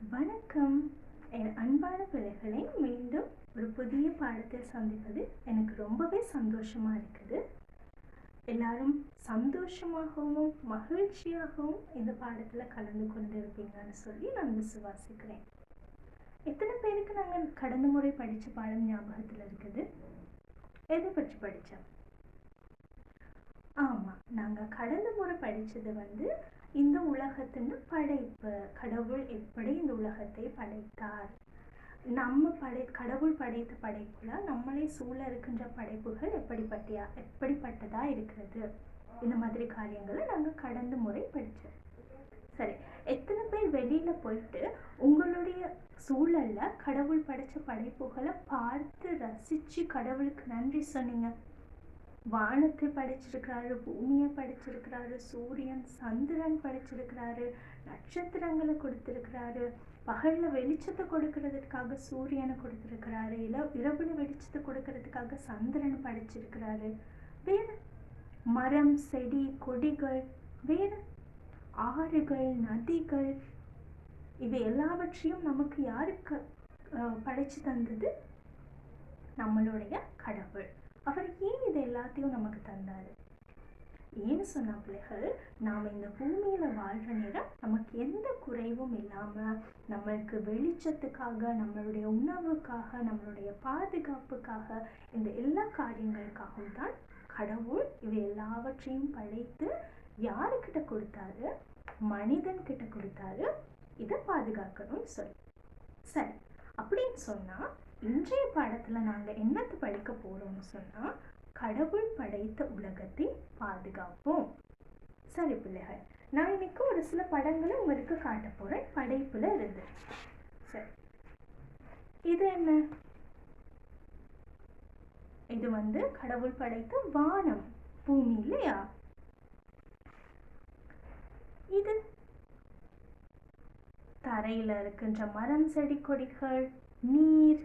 வணக்கம். என் அன்பான பிள்ளைகளை மீண்டும் ஒரு புதிய பாடத்தில் சந்திப்பது எனக்கு ரொம்பவே சந்தோஷமா இருக்குது. எல்லாரும் சந்தோஷமாகவும் மகிழ்ச்சியாகவும் இந்த பாடத்தில் கலந்து கொண்டு இருப்பீங்கன்னு சொல்லி நான் விசுவாசிக்கிறேன். எத்தனை பேருக்கு நாங்கள் கடந்த முறை படித்த பாடம் ஞாபகத்தில் இருக்குது? எதை பற்றி படித்தோம்? ஆமாம், நாங்கள் கடந்த முறை படித்தது இந்த உலகத்தின் படைப்பு, கடவுள் எப்படி இந்த உலகத்தை படைத்தார், கடவுள் படைத்த படைப்புல நம்மளே சூழ இருக்கின்ற படைப்புகள் எப்படிப்பட்டதா இருக்கிறது, இந்த மாதிரி காரியங்களை நாங்கள் கடந்த முறை படித்தோம். சரி, எத்தனை பேர் வெளியில போயிட்டு உங்களுடைய சூழல்ல கடவுள் படைச்ச படைப்புகளை பார்த்து ரசிச்சு கடவுளுக்கு நன்றி சொன்னீங்க? வானத்தை படைச்சிருக்கிறாரு, பூமியை படைச்சிருக்கிறாரு, சூரியன் சந்திரன் படைச்சிருக்கிறாரு, நட்சத்திரங்களை கொடுத்திருக்கிறாரு, பகல்ல வெளிச்சத்தை கொடுக்கறதுக்காக சூரியனை கொடுத்திருக்கிறாரு, இரவுல வெளிச்சத்தை கொடுக்கறதுக்காக சந்திரன் படைச்சிருக்கிறாரு, வேற மரம் செடி கொடிகள், வேற ஆறுகள் நதிகள், இவை எல்லாவற்றையும் நமக்கு யாருக்கு படைச்சு தந்தது? நம்மளுடைய கடவுள். அவர் ஏன் இது எல்லாத்தையும் நமக்கு தந்தாரு? ஏன்னு சொன்ன பிள்ளைகள், நாம் இந்த பூமியில வாழ்ற நேரம் நமக்கு எந்த குறைவும் இல்லாம நம்மளுக்கு வெளிச்சத்துக்காக, நம்மளுடைய உணவுக்காக, நம்மளுடைய பாதுகாப்புக்காக, இந்த எல்லா காரியங்களுக்காகவும் தான் கடவுள் இவை எல்லாவற்றையும் படைத்து யாருக்கிட்ட கொடுத்தாரு? மனிதன் கிட்ட கொடுத்தாரு, இதை பாதுகாக்கணும்னு சொல்லி. சரி, அப்படின்னு சொன்னா இன்றைய பாடத்துல நாங்க என்னத்தை படிக்க போறோம்னு சொன்னா, கடவுள் படைத்த உலகத்தை பாதுகாப்போம். சரி பிள்ளைகள், நான் இன்னைக்கு ஒரு சில படங்களை உங்களுக்கு காட்ட போறேன் படைப்புல இருந்து. சரி, இது என்ன? இது கடவுள் படைத்த வானம், பூமி இல்லையா? இது தரையில இருக்கின்ற மரம் செடி கொடிகள், நீர்.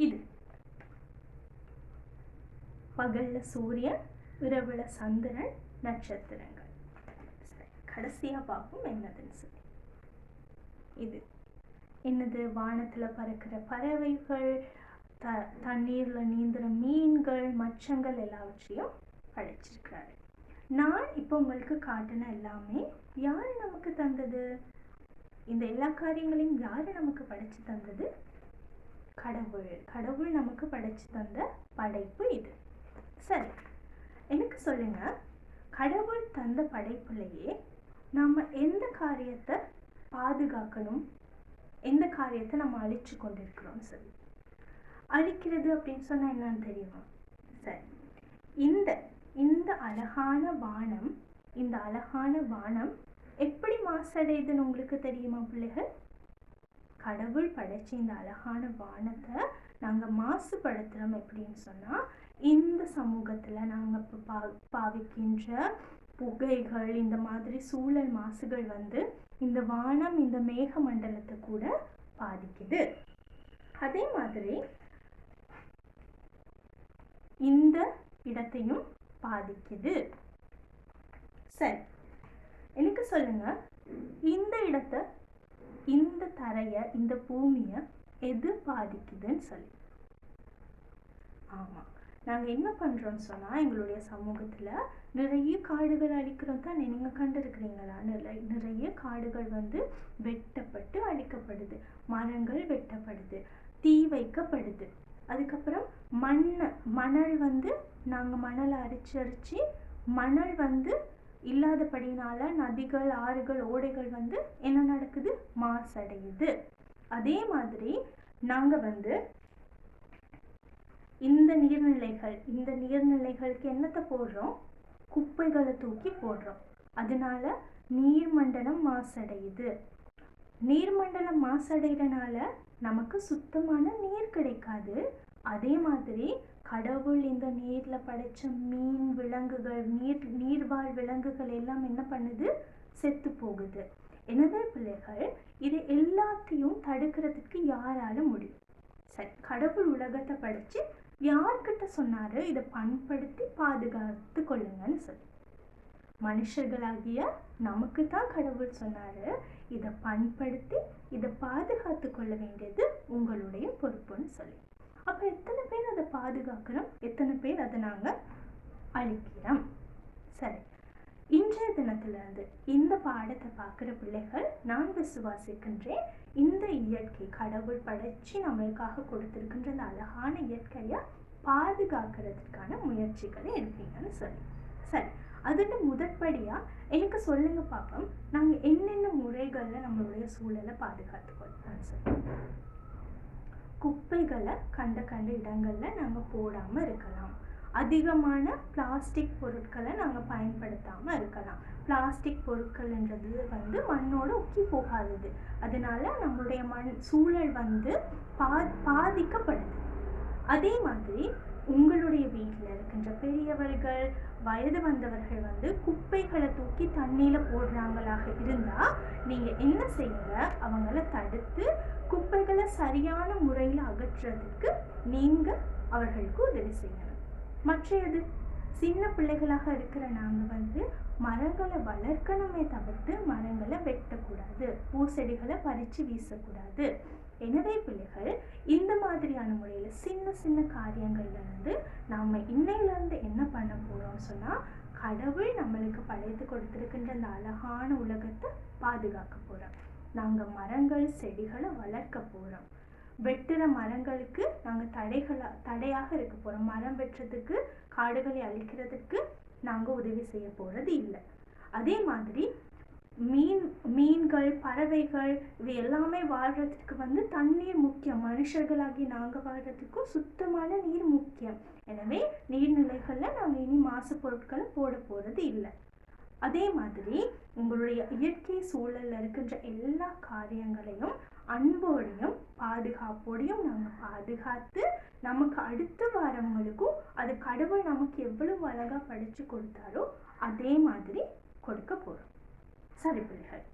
இது பகல்ல சூரியன், இரவுல சந்திரன், நட்சத்திரங்கள். கடைசியா பார்ப்போம் என்னதுன்னு சொல்லி. இது என்னது? வானத்துல பறக்கிற பறவைகள், தண்ணீர்ல நீந்துற மீன்கள், மச்சங்கள் எல்லாவற்றையும் படைச்சிருக்கிறாரு. நான் இப்போ உங்களுக்கு காட்டின எல்லாமே யாரு நமக்கு தந்தது? இந்த எல்லா காரியங்களையும் யாரு நமக்கு படைச்சு தந்தது? கடவுள். கடவுள் நமக்கு படைச்சு தந்த படைப்பு இது. சரி, எனக்கு சொல்லுங்க, கடவுள் தந்த படைப்புலையே நாம எந்த காரியத்தை பாதுகாக்கணும், எந்த காரியத்தை நம்ம அழிச்சு கொண்டிருக்கிறோம்? சரி, அழிக்கிறது அப்படின்னு சொன்னா என்னன்னு தெரியுமா? சரி, இந்த அழகான வானம், இந்த அழகான வானம் எப்படி மாசடையுதுன்னு உங்களுக்கு தெரியுமா பிள்ளைகள்? கடவுள் படைச்ச இந்த அழகான வானத்தை நாங்க மாசுபடுத்துறோம். எப்படின்னு சொன்னா, இந்த சமூகத்துல நாங்க பாவிக்கின்ற புகைகள், இந்த மாதிரி சூழல் மாசுகள் இந்த வானம், இந்த மேக மண்டலத்தை கூட பாதிக்குது. அதே மாதிரி இந்த இடத்தையும் பாதிக்குது. சரி, எனக்கு சொல்லுங்க, இந்த இடத்தை, இந்த தரைய, இந்த பூமிய எது பாதிக்குதுன்னு சொல்லி. ஆமா, நாங்க என்ன பண்றோம்னு சொன்னா, எங்களுடைய சமூகத்துல நிறைய காடுகள் அழிக்கிறோம் தான். நீங்க கண்டிருக்கிறீங்களா? நிறைய காடுகள் வெட்டப்பட்டு அழிக்கப்படுது, மரங்கள் வெட்டப்படுது, தீ வைக்கப்படுது. அதுக்கப்புறம் மணல் நாங்க மணலை அரிச்சு மணல் இல்லாதபடினால நதிகள், ஆறுகள், ஓடைகள் என்ன நடக்குது? மாசடையுது. அதே மாதிரி நாங்க இந்த நீர்நிலைகளுக்கு என்னத்தை போடுறோம்? குப்பைகளை தூக்கி போடுறோம். அதனால நீர்மண்டலம் மாசடையுது. நீர்மண்டலம் மாசடைகிறனால நமக்கு சுத்தமான நீர் கிடைக்காது. அதே மாதிரி கடவுள் இந்த நீர்ல படைச்ச மீன், விலங்குகள், நீர்வாழ் விலங்குகள் எல்லாம் என்ன பண்ணுது? செத்து போகுது. எனவே பிள்ளைகள், இது எல்லாத்தையும் தடுக்கிறதுக்கு யாரால முடியும்? சரி, கடவுள் உலகத்தை படைச்சு யார்கிட்ட சொன்னாரு இதை பண்படுத்தி பாதுகாத்து கொள்ளுங்கன்னு சொல்லி? மனுஷர்களாகிய நமக்கு தான் கடவுள் சொன்னாரு, இதை பண்படுத்தி இதை பாதுகாத்து கொள்ள வேண்டியது உங்களுடைய பொறுப்புன்னு சொல்லி. அப்ப எத்தனை பேர் அதை பாதுகாக்கிறோம், எத்தனை பேர் அதை நாங்க அழிக்கிறோம்? சரி, இன்றைய தினத்திலிருந்து இந்த பாடத்தை பார்க்குற பிள்ளைகள், நான் விசுவாசிக்கின்றேன் இந்த இயற்கை கடவுள் படைச்சு நம்மளுக்காக கொடுத்திருக்கின்ற அந்த அழகான இயற்கையை பாதுகாக்கிறதுக்கான முயற்சிகளை எடுப்பீங்கன்னு சொல்லி. சரி, அதோட முதற்படியா எனக்கு சொல்லுங்க பாப்போம், நாங்க என்னென்ன முறைகள்ல நம்மளுடைய சூழலை பாதுகாத்து கொள்ளலாம்னு சொல்லி. குப்பைகளை கண்ட இடங்கள்ல நாங்க போடாம இருக்கலாம். அதிகமான பிளாஸ்டிக் பொருட்களை நாங்கள் பயன்படுத்தாமல் இருக்கலாம். பிளாஸ்டிக் பொருட்கள்ன்றது மண்ணோட ஒக்கி போகாதது, அதனால நம்மளுடைய சூழல் பாதிக்கப்படுது. அதே மாதிரி உங்களுடைய வீட்டில் இருக்கின்ற பெரியவர்கள், வயது வந்தவர்கள் குப்பைகளை தூக்கி தண்ணியில் போடுறாங்களாக இருந்தால் நீங்கள் என்ன செய்யுங்க, அவங்கள தடுத்து குப்பைகளை சரியான முறையில் அகற்றுறதுக்கு நீங்கள் அவர்களுக்கு உதவி செய்யணும். மற்றது, சின்ன பிள்ளைகளாக இருக்கிற நாங்கள் மரங்களை வளர்க்கணுமே தவிர்த்து மரங்களை வெட்டக்கூடாது, பூச்செடிகளை பறித்து வீசக்கூடாது. எனவே பிள்ளைகள், இந்த மாதிரியான முறையில் சின்ன சின்ன காரியங்கள்லேருந்து நாம் இன்னையிலேருந்து என்ன பண்ண போகிறோம்னு சொன்னால், கடவுள் நம்மளுக்கு படைத்து கொடுத்துருக்கின்ற அந்த அழகான உலகத்தை பாதுகாக்க போகிறோம். நாங்கள் மரங்கள் செடிகளை வளர்க்க போகிறோம். வெட்டுற மரங்களுக்கு நாங்கள் தடையாக இருக்க போகிறோம். மரம் வெட்டுறதுக்கு, காடுகளை அழிக்கிறதுக்கு நாங்கள் உதவி செய்ய போகிறது இல்லை. அதே மாதிரி மீன்கள், பறவைகள் இவை எல்லாமே வாழ்கிறதுக்கு தண்ணீர் முக்கியம். மனுஷர்களாகி நாங்கள் வாழ்கிறதுக்கும் சுத்தமான நீர் முக்கியம். எனவே நீர்நிலைகளில் நாங்கள் இனி மாசு பொருட்களை போட போகிறது இல்லை. அதே மாதிரி உங்களுடைய இயற்கை சூழலில் இருக்கின்ற எல்லா காரியங்களையும் அன்போடையும் பாதுகாப்போடையும் நாங்கள் பாதுகாத்து நமக்கு அடுத்து வரவங்களுக்கும் அது கடவுள் நமக்கு எவ்வளவு அழகாக படித்து கொடுத்தாரோ அதே மாதிரி கொடுக்க போகிறோம். சரி பிள்ளைகள்,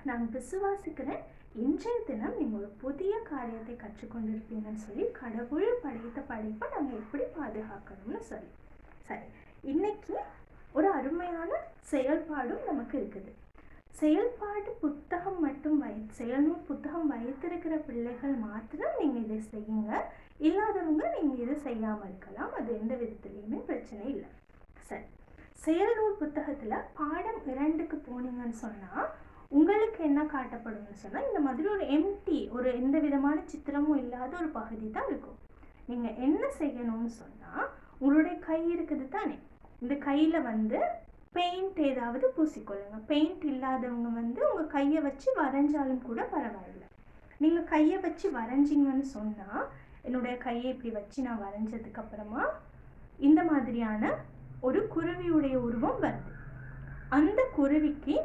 நான் விசுவாசிக்கிறேன் இன்றைய தினம் நீங்கள் ஒரு புதிய காரியத்தை கற்றுக்கொண்டிருப்பீங்கன்னு சொல்லி, கடவுள் படைத்த படைப்பை நாங்கள் எப்படி பாதுகாக்கணும்னு சொல்லி. சரி, இன்னைக்கு ஒரு அருமையான செயல்பாடும் நமக்கு இருக்குது. செயல்பாடு புத்தகம் மட்டும் செயல்நூல் புத்தகம் வைத்திருக்கிற பிள்ளைகள் மாத்திரம் நீங்கள் இதை செய்யுங்க. இல்லாதவங்க நீங்கள் இதை செய்யாமல் இருக்கலாம், அது எந்த விதத்துலையுமே பிரச்சனை இல்லை. சரி, செயல்நூல் புத்தகத்தில் பாடம் 2க்கு போனீங்கன்னு சொன்னால் உங்களுக்கு என்ன காட்டப்படும்னு சொன்னால், இந்த மாதிரி ஒரு எம்டி, ஒரு எந்த விதமான சித்திரமும் இல்லாத ஒரு பகுதி தான் இருக்கும். நீங்கள் என்ன செய்யணும்னு சொன்னால், உங்களுடைய கை இருக்குது தானே, இந்த கையில் பெயிண்ட் ஏதாவது பூசிக்கொள்ளுங்க. பெயிண்ட் இல்லாதவங்க உங்கள் கையை வச்சு வரைஞ்சாலும் கூட பரவாயில்லை. நீங்கள் கையை வச்சு வரைஞ்சிங்கன்னு சொன்னால், என்னுடைய கையை இப்படி வச்சு நான் வரைஞ்சதுக்கப்புறமா இந்த மாதிரியான ஒரு குருவியுடைய உருவம் வருது. அந்த குருவிக்கு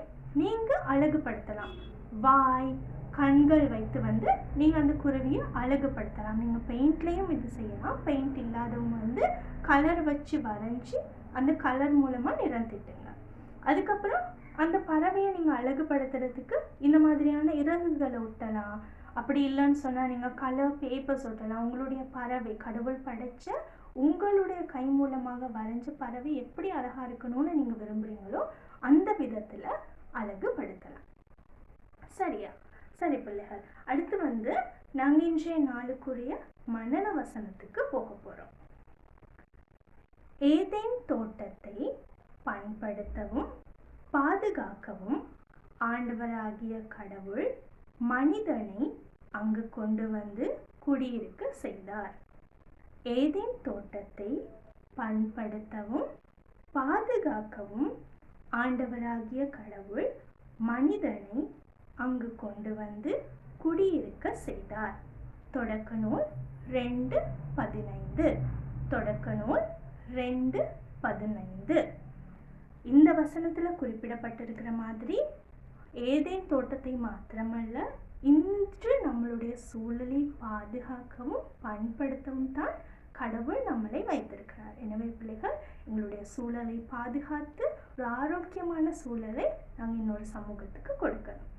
நீங்கள் அழகுபடுத்தலாம். வாய், கண்கள் வைத்து நீங்கள் அந்த குருவியை அழகுபடுத்தலாம். நீங்கள் பெயிண்ட்லேயும் இது செய்யலாம். பெயிண்ட் இல்லாதவங்க கலர் வச்சு வரைஞ்சி அந்த கலர் மூலமாக நிறம் திட்டுங்க. அதுக்கப்புறம் அந்த பறவையை நீங்கள் அழகுபடுத்துறதுக்கு இந்த மாதிரியான இறகுகளை ஒட்டலாம். அப்படி இல்லைன்னு சொன்னால் நீங்கள் கலர் பேப்பர்ஸ் ஒட்டலாம். உங்களுடைய பறவை, கடவுள் படைச்ச உங்களுடைய கை மூலமாக வரைஞ்ச பறவை எப்படி அழகாக இருக்கணும்னு நீங்கள் விரும்புகிறீங்களோ அந்த விதத்தில் அழகுபடுத்தலாம். சரியா? சரி பிள்ளைகள், அடுத்து நாங்கள் இன்றைய நாளுக்குரிய மனன வசனத்துக்கு போக போகிறோம். ஏதேன் தோட்டத்தை பண்படுத்தவும் பாதுகாக்கவும் ஆண்டவராகிய கடவுள் மனிதனை அங்கு கொண்டு குடியிருக்க செய்தார். ஏதேன் தோட்டத்தை பண்படுத்தவும் பாதுகாக்கவும் ஆண்டவராகிய கடவுள் மனிதனை அங்கு கொண்டு குடியிருக்க செய்தார். தொடக்க நூல் 2:15. தொடக்க நூல் 2:15. இந்த வசனத்தில் குறிப்பிடப்பட்டிருக்கிற மாதிரி ஏதேன் தோட்டத்தை மாத்திரமல்ல, இன்று நம்மளுடைய சூழலை பாதுகாக்கவும் பண்படுத்தவும் தான் கடவுள் நம்மளை வைத்திருக்கிறார். எனவே பிள்ளைகள், எங்களுடைய சூழலை பாதுகாத்து ஒரு ஆரோக்கியமான சூழலை நாங்கள் இன்னொரு சமூகத்துக்கு கொடுக்கணும்.